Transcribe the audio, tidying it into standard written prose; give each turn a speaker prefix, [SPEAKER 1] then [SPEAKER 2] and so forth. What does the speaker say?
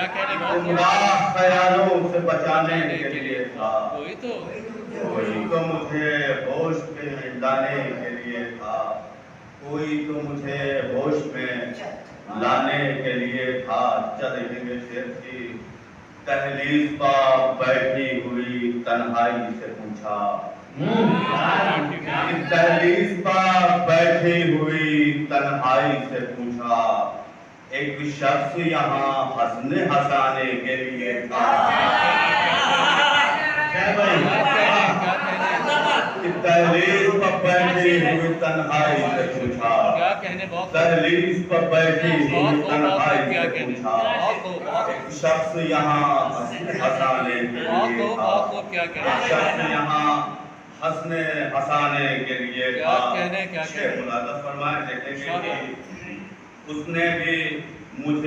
[SPEAKER 1] گمراہ خیالوں سے بچانے کے لیے تھا، کوئی تو مجھے ہوش میں لانے کے لیے تھا، کوئی تو مجھے ہوش میں لانے کے لیے تھا۔ چل ہند شیر کی تہلیز پر بیٹھی ہوئی تنہائی سے پوچھا، تہلیز پر بیٹھی ہوئی تنہائی سے پوچھا، ایک شخص یہاں ہنسنے ہنسانے کے لیے تھا۔ تہلیز پر بیٹھی ہوئی تنہائی سے پوچھا، تہلیز پر بیٹھی ہوئی تنہائی سے پوچھا، ایک شخص یہاں ہنسنے ہنسانے کے لیے تھا، ایک شخص یہاں ہنسنے ہنسانے کے لیے تھا۔ شیخ ملازم فرمائے دیکھیں گے کہ اس نے بھی مجھے